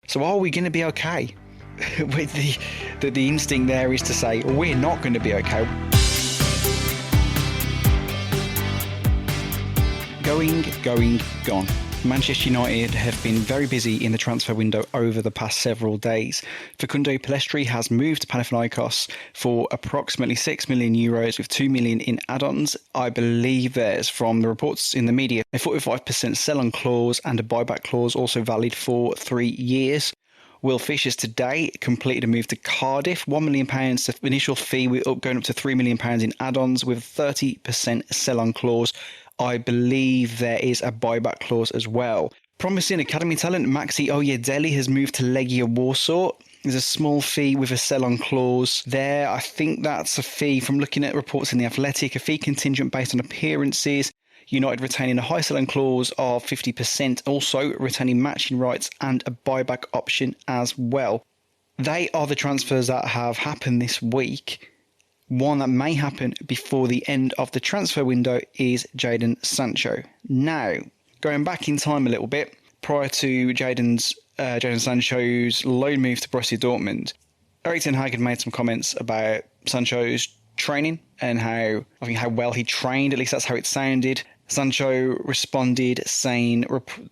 So are we going to be okay? With the instinct there is to say, we're not going to be okay. Gone. Manchester United have been very busy in the transfer window over the past several days. Facundo Pellistri has moved to Panathinaikos for approximately €6 million with €2 million in add-ons. I believe there's, from the reports in the media, a 45% sell-on clause and a buyback clause also valid for 3 years. Will Fish has today completed a move to Cardiff, £1 million initial fee, going up to £3 million in add-ons with a 30% sell-on clause. I believe there is a buyback clause as well. Promising academy talent Maxi Oyedele has moved to Legia Warsaw. There's a small fee with a sell-on clause there. I think that's a fee, from looking at reports in The Athletic, a fee contingent based on appearances. United retaining a high sell-on clause of 50%, also retaining matching rights and a buyback option as well. They are the transfers that have happened this week. One that may happen before the end of the transfer window is Jadon Sancho. Now, going back in time a little bit, prior to Jadon Sancho's loan move to Borussia Dortmund, Erik ten Hag had made some comments about Sancho's training and how well he trained. At least that's how it sounded. Sancho responded saying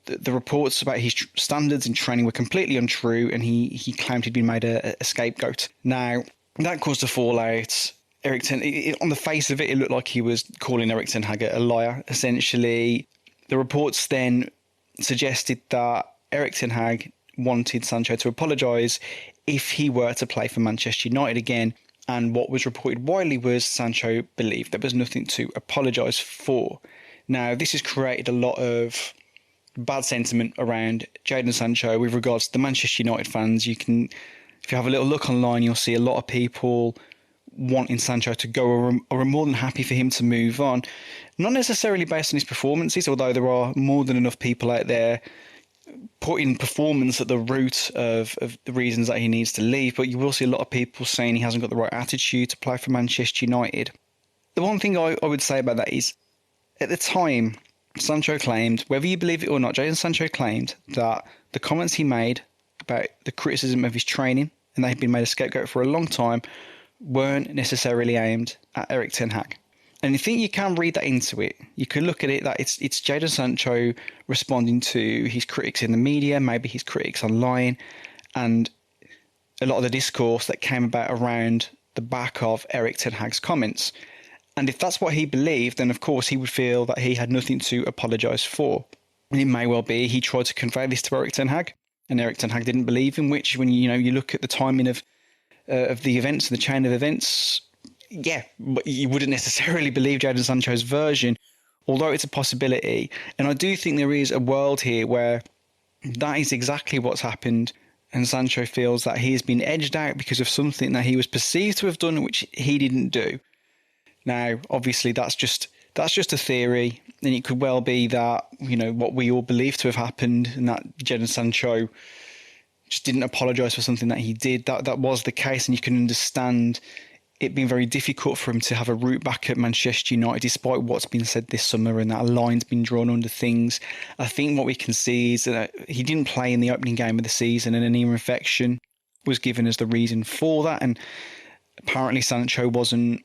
the reports about his standards in training were completely untrue, and he claimed he'd been made a scapegoat. Now, that caused a fallout. On the face of it, it looked like he was calling Erik ten Hag a liar, essentially. The reports then suggested that Erik ten Hag wanted Sancho to apologise if he were to play for Manchester United again, and what was reported widely was Sancho believed there was nothing to apologise for. Now, this has created a lot of bad sentiment around Jadon Sancho with regards to the Manchester United fans. If you have a little look online, you'll see a lot of people wanting Sancho to go, or are more than happy for him to move on. Not necessarily based on his performances, although there are more than enough people out there putting performance at the root of the reasons that he needs to leave. But you will see a lot of people saying he hasn't got the right attitude to play for Manchester United. The one thing I would say about that is, at the time, Sancho claimed, whether you believe it or not, Jadon Sancho claimed that the comments he made about the criticism of his training, and they had been made a scapegoat for a long time, weren't necessarily aimed at Erik ten Hag. And I think you can read that into it. You could look at it that it's Jadon Sancho responding to his critics in the media, maybe his critics online, and a lot of the discourse that came about around the back of Erik ten Hag's comments. And if that's what he believed, then of course he would feel that he had nothing to apologise for. And it may well be he tried to convey this to Erik ten Hag, and Erik ten Hag didn't believe him, which, when you look at the timing of the events, the chain of events, yeah, but you wouldn't necessarily believe Jadon Sancho's version, although it's a possibility. And I do think there is a world here where that is exactly what's happened, and Sancho feels that he has been edged out because of something that he was perceived to have done which he didn't do. Now, obviously, that's just a theory, and it could well be that, what we all believe to have happened, and that Jadon Sancho just didn't apologise for something that he did. That was the case, and you can understand it being very difficult for him to have a route back at Manchester United, despite what's been said this summer and that a line's been drawn under things. I think what we can see is that he didn't play in the opening game of the season, and an ear infection was given as the reason for that. And apparently Sancho wasn't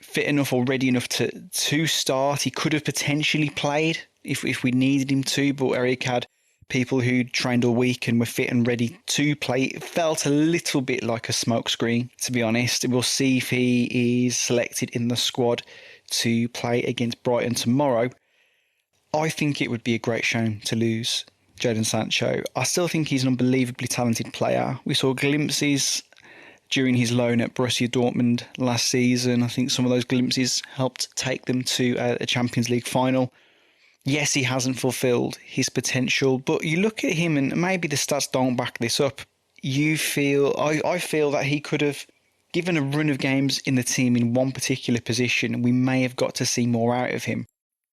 fit enough or ready enough to start. He could have potentially played if we needed him to, but Erik had people who trained all week and were fit and ready to play. It felt a little bit like a smokescreen, to be honest. We'll see if he is selected in the squad to play against Brighton tomorrow. I think it would be a great shame to lose Jadon Sancho. I still think he's an unbelievably talented player. We saw glimpses during his loan at Borussia Dortmund last season. I think some of those glimpses helped take them to a Champions League final. Yes, he hasn't fulfilled his potential, but you look at him, and maybe the stats don't back this up. I feel that he could have, given a run of games in the team in one particular position, we may have got to see more out of him.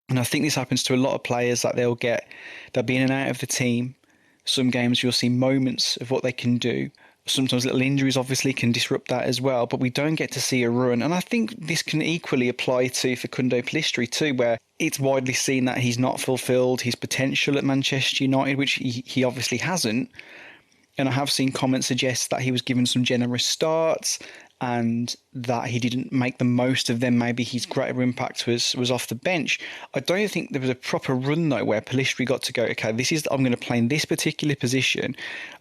And I think this happens to a lot of players, that they'll be in and out of the team. Some games you'll see moments of what they can do. Sometimes little injuries obviously can disrupt that as well, but we don't get to see a run. And I think this can equally apply to Facundo Pellistri too, where it's widely seen that he's not fulfilled his potential at Manchester United, which he obviously hasn't. And I have seen comments suggest that he was given some generous starts and that he didn't make the most of them. Maybe his greater impact was off the bench. I don't think there was a proper run, though, where Pellistri got to go, okay, I'm going to play in this particular position.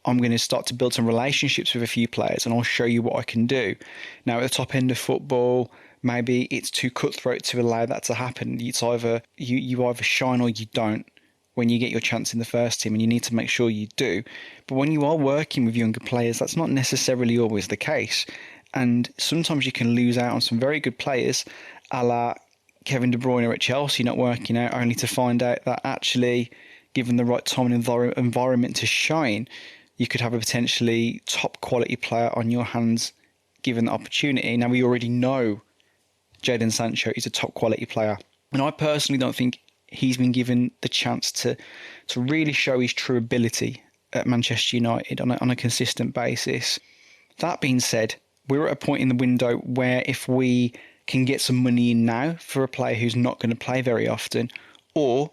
I'm going to start to build some relationships with a few players and I'll show you what I can do. Now, at the top end of football, maybe it's too cutthroat to allow that to happen. It's either you either shine or you don't when you get your chance in the first team, and you need to make sure you do. But when you are working with younger players, that's not necessarily always the case. And sometimes you can lose out on some very good players, a la Kevin De Bruyne at Chelsea not working out, only to find out that actually, given the right time and environment to shine, you could have a potentially top quality player on your hands given the opportunity. Now, we already know Jadon Sancho is a top quality player. And I personally don't think he's been given the chance to really show his true ability at Manchester United on a consistent basis. That being said, we're at a point in the window where if we can get some money in now for a player who's not going to play very often, or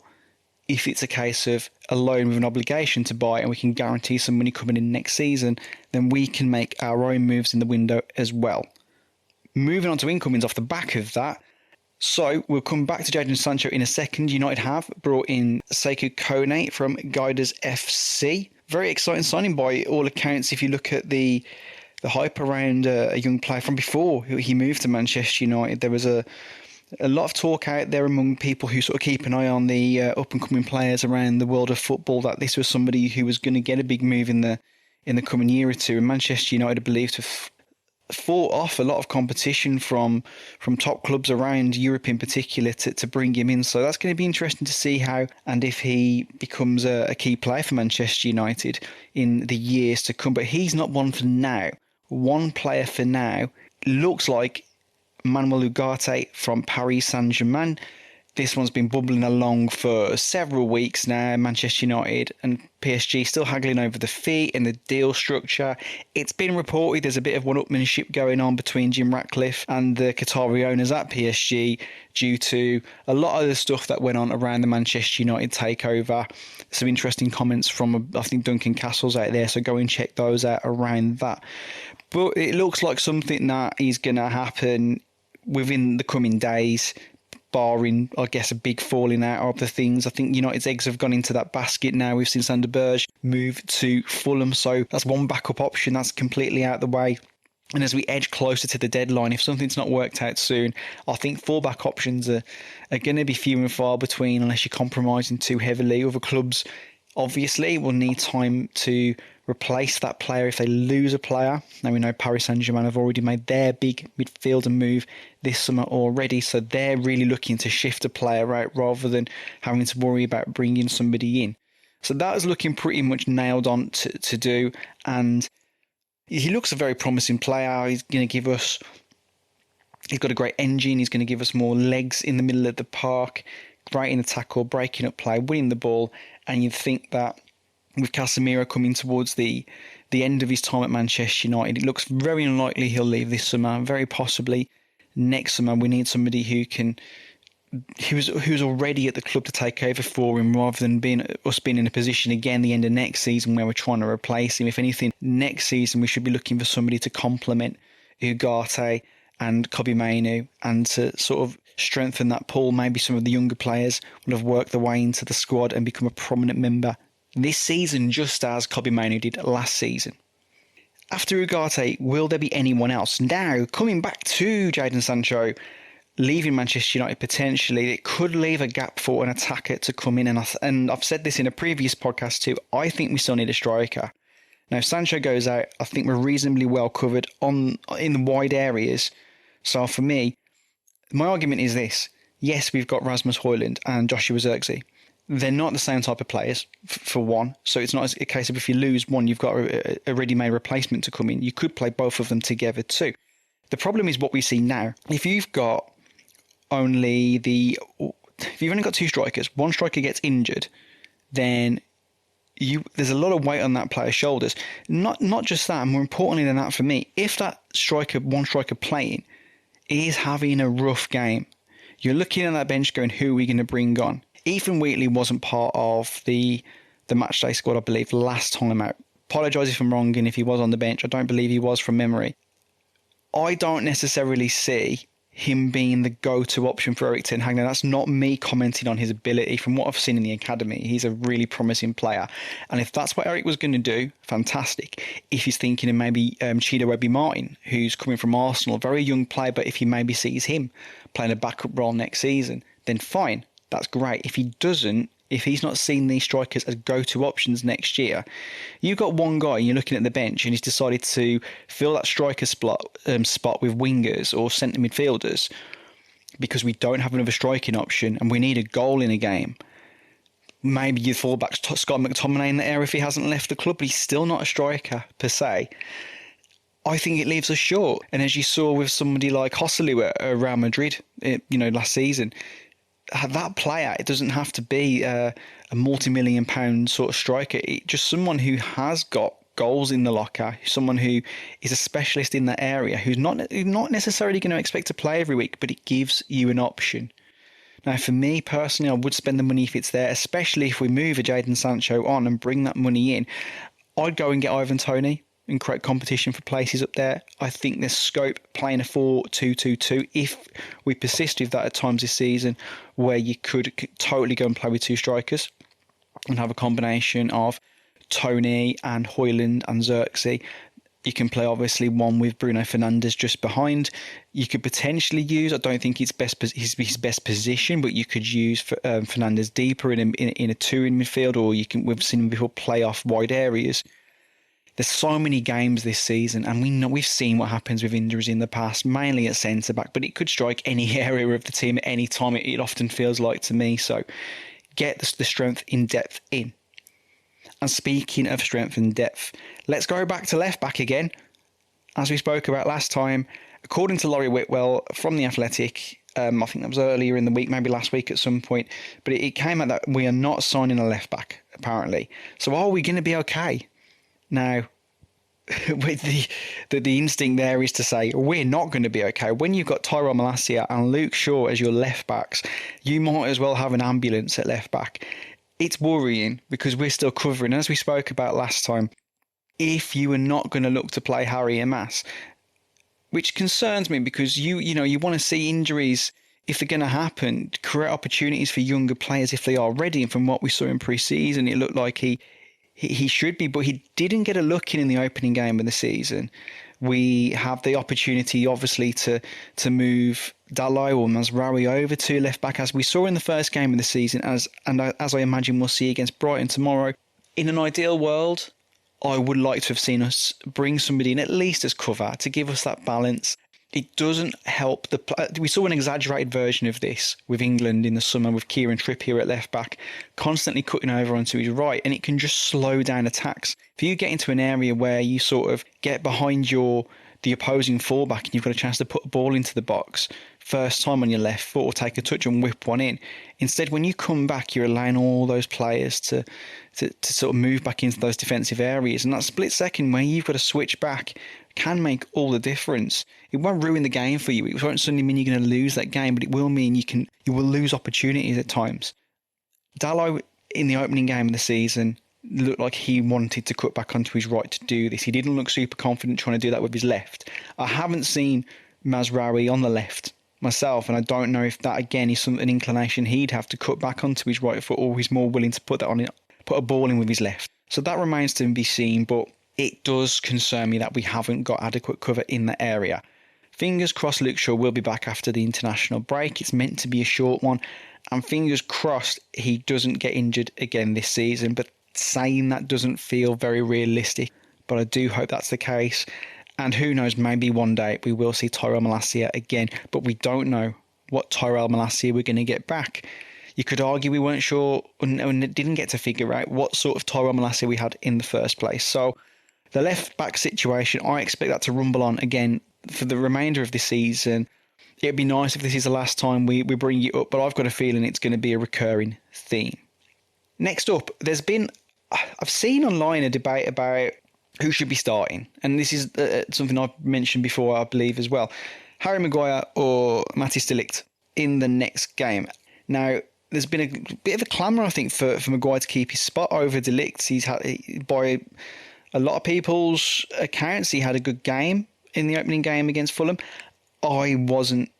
if it's a case of a loan with an obligation to buy and we can guarantee some money coming in next season, then we can make our own moves in the window as well. Moving on to incomings off the back of that, so we'll come back to Jadon Sancho in a second. United have brought in Sekou Kone from Guiders FC. Very exciting signing by all accounts. If you look at the hype around a young player from before he moved to Manchester United, there was a lot of talk out there among people who sort of keep an eye on the up-and-coming players around the world of football that this was somebody who was going to get a big move in the coming year or two. And Manchester United are believed to have fought off a lot of competition from top clubs around Europe in particular to bring him in. So that's going to be interesting to see how and if he becomes a key player for Manchester United in the years to come. But he's not one for now. One player for now looks like Manuel Ugarte from Paris Saint-Germain. This one's been bubbling along for several weeks now. Manchester United and PSG still haggling over the fee and the deal structure. It's been reported there's a bit of one-upmanship going on between Jim Ratcliffe and the Qatari owners at PSG due to a lot of the stuff that went on around the Manchester United takeover. Some interesting comments from, I think, Duncan Castle's out there, so go and check those out around that. But it looks like something that is going to happen within the coming days, barring, I guess, a big falling out of the things. I think United's eggs have gone into that basket now. We've seen Sander Berge move to Fulham, so that's one backup option that's completely out of the way. And as we edge closer to the deadline, if something's not worked out soon, I think fallback options are going to be few and far between unless you're compromising too heavily. Other clubs, obviously, will need time to replace that player if they lose a player. Now we know Paris Saint-Germain have already made their big midfielder move this summer already, so they're really looking to shift a player out rather than having to worry about bringing somebody in. So that is looking pretty much nailed on to do, and he looks a very promising player. He's got a great engine. He's going to give us more legs in the middle of the park, great in the tackle, breaking up play, winning the ball, and you'd think that with Casemiro coming towards the end of his time at Manchester United, it looks very unlikely he'll leave this summer. Very possibly next summer. We need somebody who's already at the club to take over for him, rather than being in a position again the end of next season where we're trying to replace him. If anything, next season we should be looking for somebody to complement Ugarte and Kobbie Mainoo and to sort of strengthen that pool. Maybe some of the younger players will have worked their way into the squad and become a prominent member this season, just as Kobbie Mainoo did last season. After Ugarte, will there be anyone else? Now, coming back to Jadon Sancho, leaving Manchester United potentially, it could leave a gap for an attacker to come in. And I've said this in a previous podcast too, I think we still need a striker. Now, if Sancho goes out, I think we're reasonably well covered in the wide areas. So for me, my argument is this. Yes, we've got Rasmus Højlund and Joshua Zirkzee. They're not the same type of players, for one. So it's not a case of if you lose one, you've got a ready-made replacement to come in. You could play both of them together too. The problem is what we see now. If you've only got two strikers, one striker gets injured, then there's a lot of weight on that player's shoulders. Not just that, more importantly than that for me, if that one striker playing is having a rough game, you're looking at that bench going, who are we going to bring on? Ethan Wheatley wasn't part of the matchday squad, I believe, last time out. apologise if I'm wrong, and if he was on the bench, I don't believe he was from memory. I don't necessarily see him being the go-to option for Erik ten Hag. Now, that's not me commenting on his ability. From what I've seen in the academy, he's a really promising player. And if that's what Erik was going to do, fantastic. If he's thinking of maybe Chido Martin, who's coming from Arsenal, a very young player, but if he maybe sees him playing a backup role next season, then fine, that's great. If he doesn't, if he's not seen these strikers as go-to options next year, you've got one guy and you're looking at the bench and he's decided to fill that striker spot with wingers or centre midfielders because we don't have another striking option and we need a goal in a game. Maybe you fall back to Scott McTominay in the area if he hasn't left the club, but he's still not a striker per se. I think it leaves us short. And as you saw with somebody like Joselu at Real Madrid, last season, that player, it doesn't have to be a multi-million pound sort of striker. Just someone who has got goals in the locker, someone who is a specialist in that area, who's not necessarily going to expect to play every week, but it gives you an option. Now, for me personally, I would spend the money if it's there, especially if we move a Jadon Sancho on and bring that money in. I'd go and get Ivan Toney and create competition for places up there. I think there's scope playing a 4-2-2-2 if we persist with that at times this season, where you could totally go and play with two strikers and have a combination of Toney and Højlund and Xerxes. You can play obviously one with Bruno Fernandes just behind. You could potentially use, I don't think it's his best position, but you could use Fernandes deeper in a two in midfield, or we've seen him before play off wide areas. There's so many games this season, and we've seen what happens with injuries in the past, mainly at centre-back, but it could strike any area of the team at any time, it often feels like to me. So get the strength in depth in. And speaking of strength and depth, let's go back to left-back again. As we spoke about last time, according to Laurie Whitwell from The Athletic, I think that was earlier in the week, maybe last week at some point, but it came out that we are not signing a left-back, apparently. So are we going to be okay? Now, with the instinct there is to say we're not going to be okay. When you've got Tyrell Malacia and Luke Shaw as your left backs, you might as well have an ambulance at left back. It's worrying because we're still covering, as we spoke about last time, if you are not going to look to play Harry and Mass, which concerns me because you want to see injuries, if they're going to happen, create opportunities for younger players if they are ready. And from what we saw in pre-season, it looked like he should be, but he didn't get a look in the opening game of the season. We have the opportunity, obviously, to move Dalot or Mazraoui over to left back, as we saw in the first game of the season, as I imagine we'll see against Brighton tomorrow. In an ideal world, I would like to have seen us bring somebody in at least as cover to give us that balance. It doesn't help we saw an exaggerated version of this with England in the summer with Kieran Trippier at left back, constantly cutting over onto his right, and it can just slow down attacks. If you get into an area where you sort of get behind the opposing fullback and you've got a chance to put a ball into the box first time on your left foot or take a touch and whip one in, instead when you come back you're allowing all those players to sort of move back into those defensive areas, and that split second where you've got to switch back can make all the difference. It won't ruin the game for you. It won't suddenly mean you're going to lose that game, but it will mean you will lose opportunities at times. Dalot in the opening game of the season looked like he wanted to cut back onto his right to do this. He didn't look super confident trying to do that with his left. I haven't seen Mazraoui on the left myself, and I don't know if that again is an inclination he'd have to cut back onto his right foot, or he's more willing to put a ball in with his left. So that remains to be seen, but it does concern me that we haven't got adequate cover in that area. Fingers crossed Luke Shaw will be back after the international break. It's meant to be a short one, and fingers crossed he doesn't get injured again this season, but saying that doesn't feel very realistic, but I do hope that's the case. And who knows, maybe one day we will see Tyrell Malacia again, but we don't know what Tyrell Malacia we're going to get back. You could argue we weren't sure and didn't get to figure out what sort of Tyrell Malacia we had in the first place. So the left back situation, I expect that to rumble on again for the remainder of this season. It'd be nice if this is the last time we bring it up, but I've got a feeling it's going to be a recurring theme. Next up, I've seen online a debate about who should be starting, and this is something I've mentioned before, I believe, as well. Harry Maguire or Matthijs de Ligt in the next game. Now, there's been a bit of a clamour, I think, for Maguire to keep his spot over de Ligt. He's had, by A lot of people's accounts, he had a good game in the opening game against Fulham. I wasn't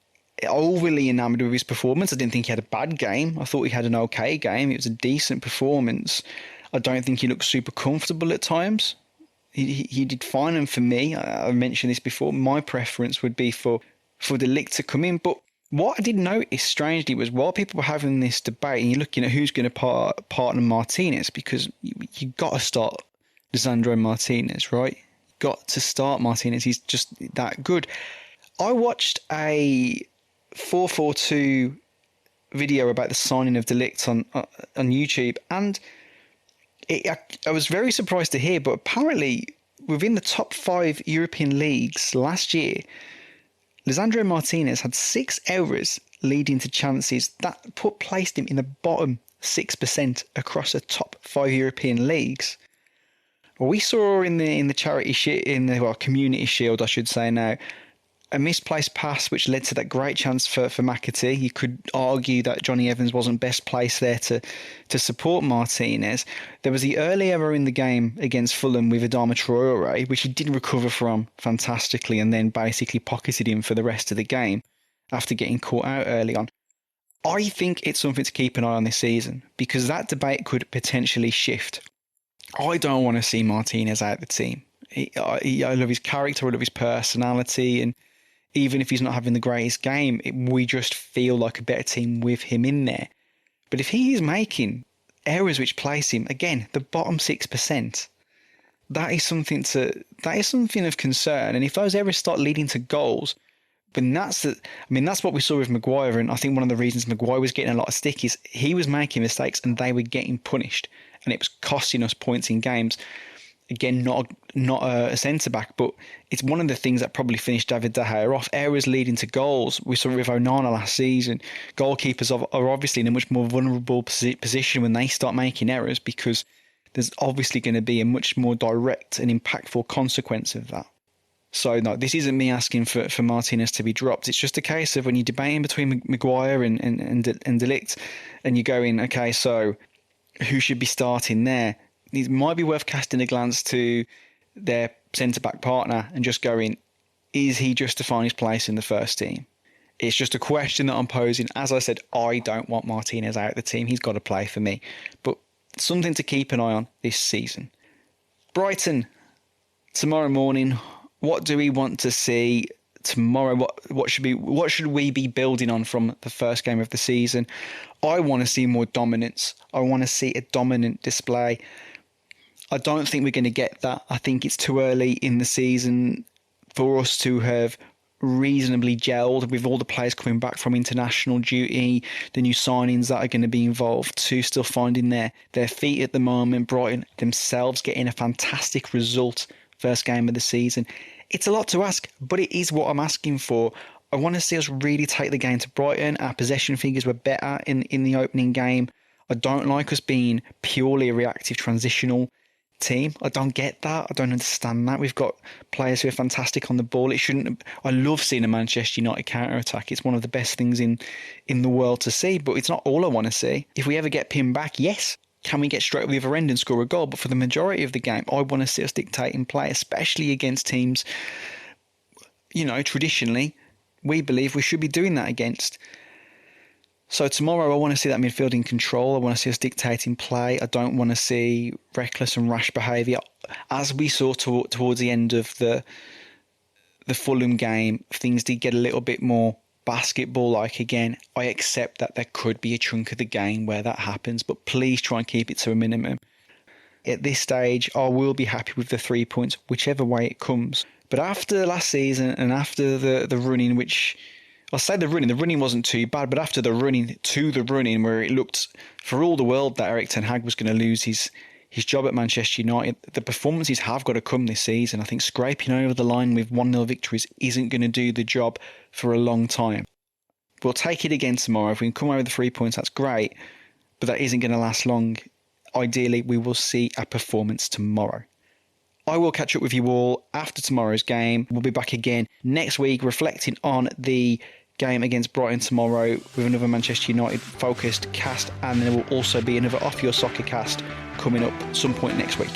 overly enamoured with his performance. I didn't think he had a bad game. I thought he had an okay game. It was a decent performance. I don't think he looked super comfortable at times. He did fine, and for me, I mentioned this before, my preference would be for the Ligt to come in. But what I did notice, strangely, was while people were having this debate and you're looking at who's going to partner Martinez, because you got to start Lisandro Martinez, right? Got to start Martinez. He's just that good. I watched a 442 video about the signing of Ligt on YouTube, and I was very surprised to hear, but apparently within the top 5 European leagues last year, Lisandro Martinez had 6 errors leading to chances that placed him in the bottom 6% across the top 5 European leagues. Well, we saw in the Community Shield, I should say now, a misplaced pass which led to that great chance for McAtee. You could argue that Johnny Evans wasn't best placed there to support Martinez. There was the early error in the game against Fulham with Adama Traore, which he did recover from fantastically and then basically pocketed him for the rest of the game after getting caught out early on. I think it's something to keep an eye on this season, because that debate could potentially shift. I don't want to see Martinez out of the team. I love his character, I love his personality, and even if he's not having the greatest game, we just feel like a better team with him in there. But if he is making errors which place him, again, the bottom 6%, that is something of concern. And if those errors start leading to goals, then that's what we saw with Maguire. And I think one of the reasons Maguire was getting a lot of stick is he was making mistakes and they were getting punished, and it was costing us points in games. Again, not a centre-back, but it's one of the things that probably finished David De Gea off. Errors leading to goals. We saw it with Onana last season. Goalkeepers are obviously in a much more vulnerable position when they start making errors, because there's obviously going to be a much more direct and impactful consequence of that. So no, this isn't me asking for Martinez to be dropped. It's just a case of when you're debating between Maguire and De Ligt, and you're going, okay, so who should be starting there? It might be worth casting a glance to their centre-back partner and just going, is he justifying his place in the first team? It's just a question that I'm posing. As I said, I don't want Martinez out of the team. He's got to play for me. But something to keep an eye on this season. Brighton, tomorrow morning. What do we want to see tomorrow? What should we be building on from the first game of the season? I want to see more dominance. I want to see a dominant display. I don't think we're going to get that. I think it's too early in the season for us to have reasonably gelled with all the players coming back from international duty, the new signings that are going to be involved, to still finding their feet at the moment. Brighton themselves getting a fantastic result first game of the season. It's a lot to ask, but it is what I'm asking for. I want to see us really take the game to Brighton. Our possession figures were better in the opening game. I don't like us being purely a reactive transitional team. I don't get that. I don't understand that. We've got players who are fantastic on the ball. I love seeing a Manchester United counter-attack. It's one of the best things in the world to see, but it's not all I want to see. If we ever get pinned back, yes, can we get straight over the other end and score a goal? But for the majority of the game, I want to see us dictating play, especially against teams, traditionally, we believe we should be doing that against. So tomorrow I want to see that midfield in control. I want to see us dictating play. I don't want to see reckless and rash behaviour. As we saw towards the end of the Fulham game, things did get a little bit more basketball-like again. I accept that there could be a chunk of the game where that happens, but please try and keep it to a minimum. At this stage, I will be happy with the 3 points, whichever way it comes. But after last season and after the running, which I'll say the running wasn't too bad, but after the running where it looked for all the world that Erik ten Hag was going to lose his job at Manchester United, the performances have got to come this season. I think scraping over the line with 1-0 victories isn't going to do the job for a long time. We'll take it again tomorrow. If we can come away with the 3 points, that's great, but that isn't going to last long. Ideally, we will see a performance tomorrow. I will catch up with you all after tomorrow's game. We'll be back again next week reflecting on the game against Brighton tomorrow with another Manchester United focused cast, and there will also be another Off Your Soccer cast coming up some point next week.